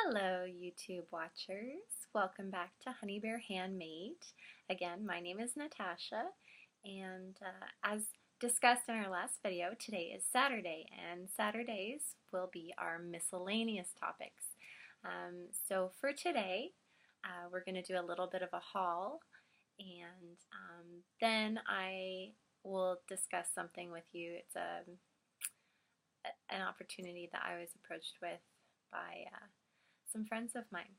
Hello, YouTube watchers. Welcome back to Honey Bear Handmade. Again, my name is Natasha, and as discussed in our last video, today is Saturday, and Saturdays will be our miscellaneous topics. So for today, we're going to do a little bit of a haul, and then I will discuss something with you. It's an opportunity that I was approached with by some friends of mine.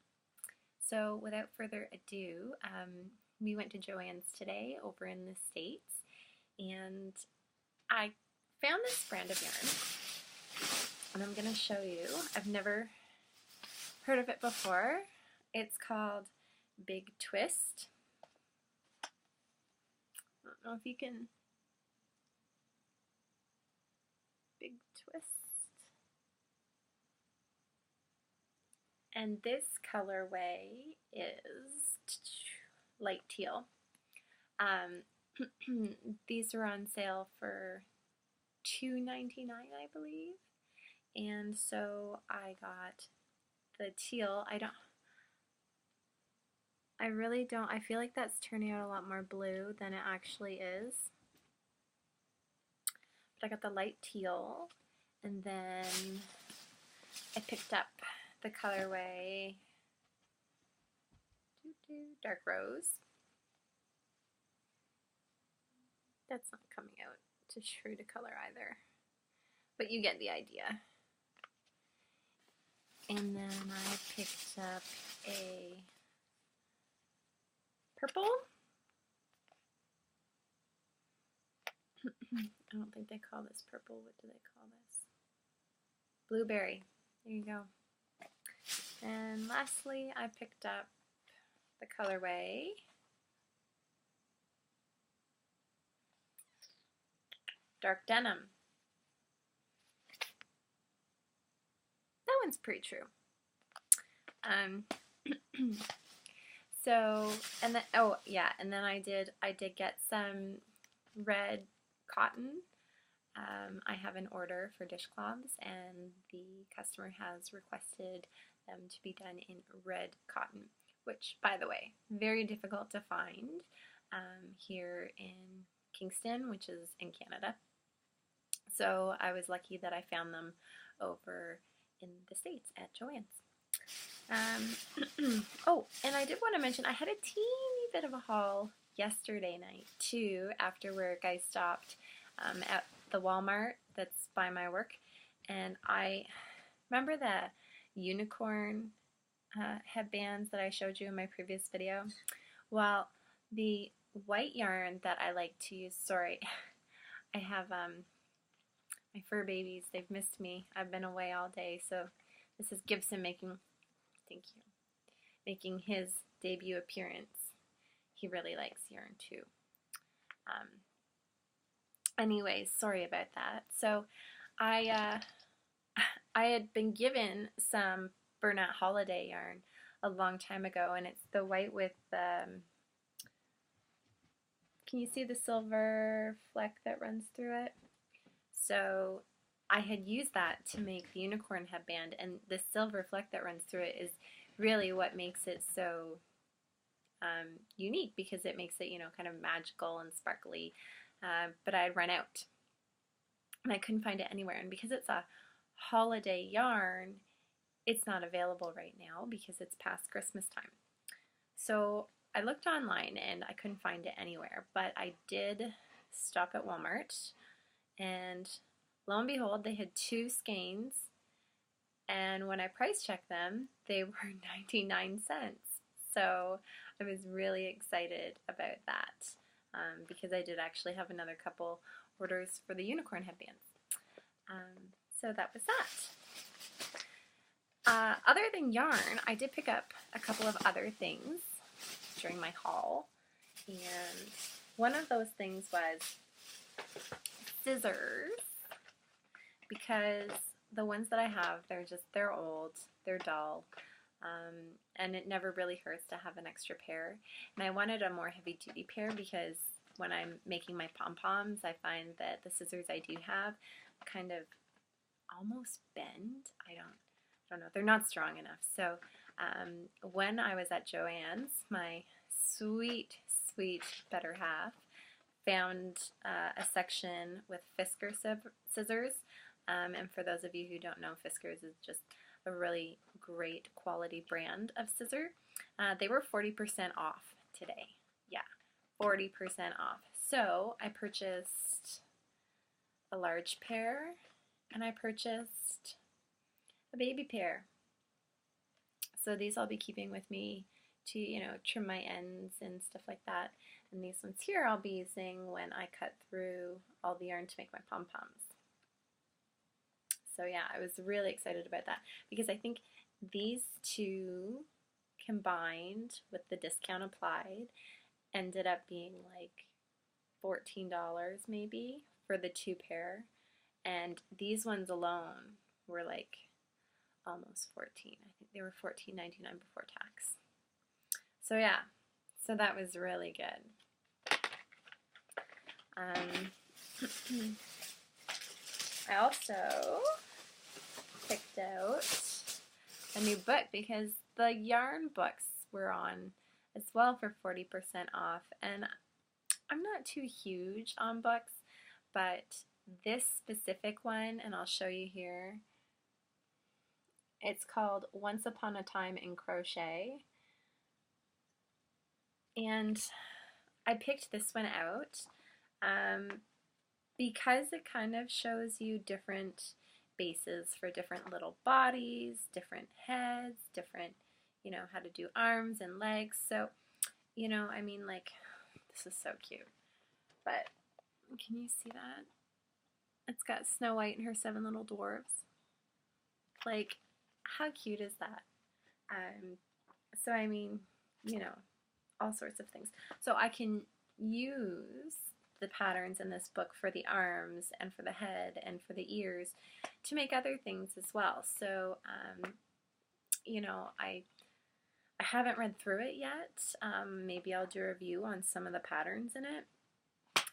So without further ado, we went to Joann's today over in the States, and I found this brand of yarn, and I'm going to show you. I've never heard of it before. It's called Big Twist. I don't know if you can... Big Twist. And this colorway is light teal. These are on sale for $2.99, I believe. And so I got the teal. I feel like that's turning out a lot more blue than it actually is. But I got the light teal, and then I picked up the colorway dark rose. That's not coming out to true to color either, but you get the idea. And then I picked up a purple. I don't think they call this purple. What do they call this? Blueberry. There you go. And lastly, I picked up the colorway dark denim. That one's pretty true. So, and then and then I did get some red cotton. I have an order for dishcloths, and the customer has requested them to be done in red cotton, which, by the way, very difficult to find here in Kingston, which is in Canada. So I was lucky that I found them over in the States at Joann's. Oh, and I did want to mention I had a teeny bit of a haul yesterday night too. After work, I stopped at the Walmart that's by my work, and I remember the unicorn headbands that I showed you in my previous video. Well, the white yarn that I like to use, sorry, I have my fur babies, they've missed me. I've been away all day, so this is Gibson making, thank you, making his debut appearance. He really likes yarn too. Anyways, sorry about that. So I had been given some Bernat Holiday yarn a long time ago, and it's the white with can you see the silver fleck that runs through it? So I had used that to make the unicorn headband, and the silver fleck that runs through it is really what makes it so unique, because it makes it, you know, kind of magical and sparkly. But I had run out, and I couldn't find it anywhere. And because it's a holiday yarn, it's not available right now because it's past Christmas time. So I looked online and I couldn't find it anywhere, but I did stop at Walmart, and lo and behold, they had 2 skeins, and when I price checked them, they were 99 cents. So I was really excited about that. Because I did actually have another couple orders for the unicorn headbands. So that was that. Other than yarn, I did pick up a couple of other things during my haul, and one of those things was scissors, because the ones that I have, they're old, they're dull, and it never really hurts to have an extra pair. And I wanted a more heavy-duty pair because when I'm making my pom-poms, I find that the scissors I do have kind of almost bend. I don't know, they're not strong enough. So when I was at Joann's, my sweet, sweet better half found a section with Fisker scissors. And for those of you who don't know, Fiskars is just a really great quality brand of scissor. They were 40% off today. Yeah, 40% off. So I purchased a large pair and I purchased a baby pair. So these I'll be keeping with me to, you know, trim my ends and stuff like that. And these ones here I'll be using when I cut through all the yarn to make my pom-poms. So yeah, I was really excited about that because I think these two combined with the discount applied ended up being like $14 maybe for the two pair, and these ones alone were like almost 14. I think they were $14.99 before tax. So yeah, so that was really good. I also picked out a new book because the yarn books were on as well for 40% off, and I'm not too huge on books, but this specific one, and I'll show you here, it's called Once Upon a Time in Crochet, and I picked this one out because it kind of shows you different bases for different little bodies, different heads, different, you know, how to do arms and legs. So, you know, I mean, like, this is so cute. But can you see that? It's got Snow White and her 7 little dwarfs. Like, how cute is that? So, I mean, you know, all sorts of things. So I can use the patterns in this book for the arms and for the head and for the ears to make other things as well. So, you know, I haven't read through it yet. Maybe I'll do a review on some of the patterns in it.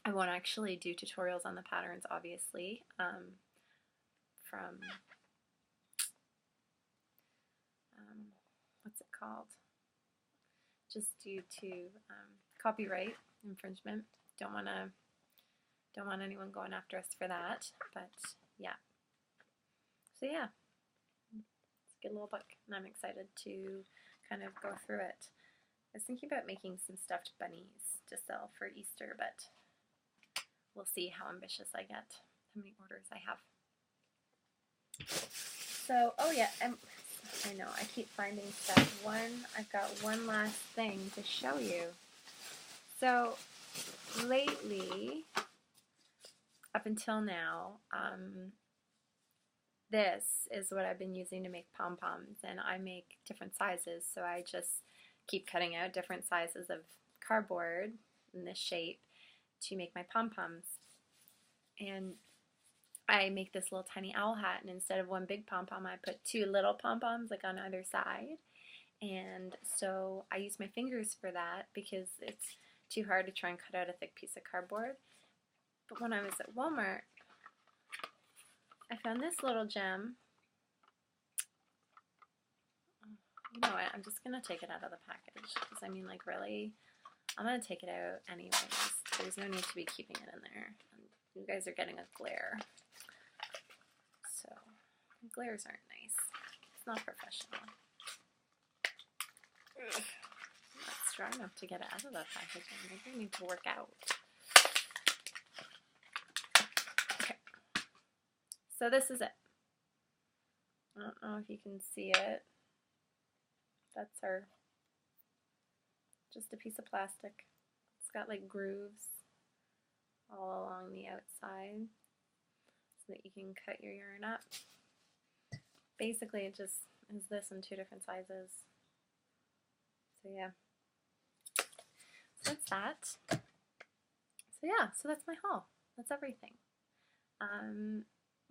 I won't actually do tutorials on the patterns, obviously, from, what's it called? Just due to copyright infringement. Don't want anyone going after us for that, but yeah. So yeah, it's a good little book, and I'm excited to kind of go through it. I was thinking about making some stuffed bunnies to sell for Easter, but we'll see how ambitious I get, how many orders I have. So, oh yeah, I know, I keep finding stuff. I've got one last thing to show you. So, lately, up until now, this is what I've been using to make pom-poms, and I make different sizes, so I just keep cutting out different sizes of cardboard in this shape to make my pom-poms. And I make this little tiny owl hat, and instead of one big pom-pom, I put 2 little pom-poms like on either side. And so I use my fingers for that because it's too hard to try and cut out a thick piece of cardboard. But when I was at Walmart, I found this little gem. You know what, I'm just going to take it out of the package because, I mean, like, really, I'm going to take it out anyways. There's no need to be keeping it in there. And you guys are getting a glare. So, glares aren't nice. It's not professional. Ugh. I'm not strong enough to get it out of the packaging. Maybe I need to work out. Okay. So this is it. I don't know if you can see it. That's just a piece of plastic. It's got like grooves all along the outside so that you can cut your yarn up. Basically, it just is this in 2 different sizes. So yeah. So that's that. So yeah, so that's my haul. That's everything.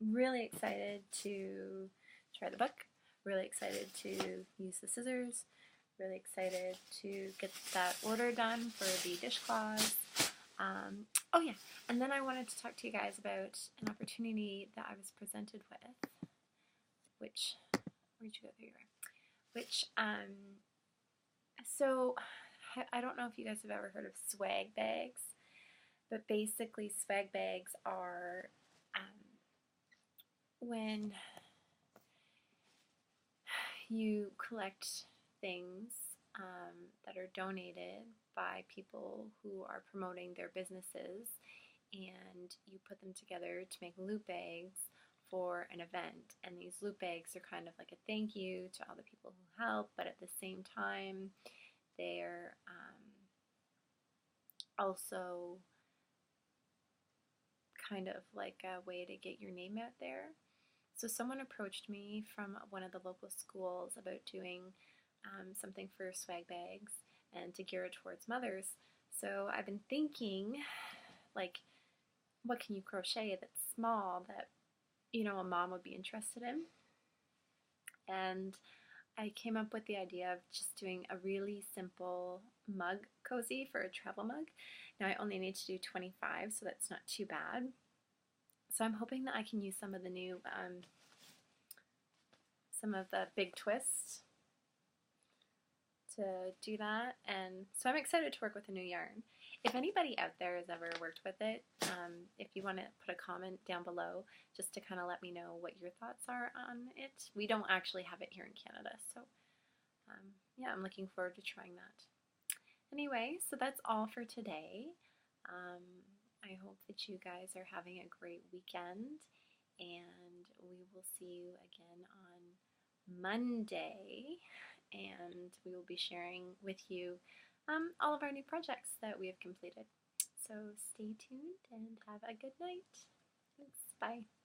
Really excited to try the book. Really excited to use the scissors. Really excited to get that order done for the dishcloths. Oh yeah, and then I wanted to talk to you guys about an opportunity that I was presented with, which where'd you go? There you are. Which, so I don't know if you guys have ever heard of swag bags, but basically swag bags are when you collect things that are donated by people who are promoting their businesses, and you put them together to make loot bags for an event. And these loot bags are kind of like a thank you to all the people who help, but at the same time, they're also kind of like a way to get your name out there. So someone approached me from one of the local schools about doing something for swag bags and to gear it towards mothers. So I've been thinking, like, what can you crochet that's small that, you know, a mom would be interested in? And I came up with the idea of just doing a really simple mug cozy for a travel mug. Now I only need to do 25, so that's not too bad. So I'm hoping that I can use some of the new, some of the big twists to do that. And so I'm excited to work with a new yarn. If anybody out there has ever worked with it, if you want to put a comment down below just to kind of let me know what your thoughts are on it. We don't actually have it here in Canada, so yeah, I'm looking forward to trying that. Anyway, so that's all for today. I hope that you guys are having a great weekend, and we will see you again on Monday, and we will be sharing with you all of our new projects that we have completed. So stay tuned and have a good night. Thanks. Bye.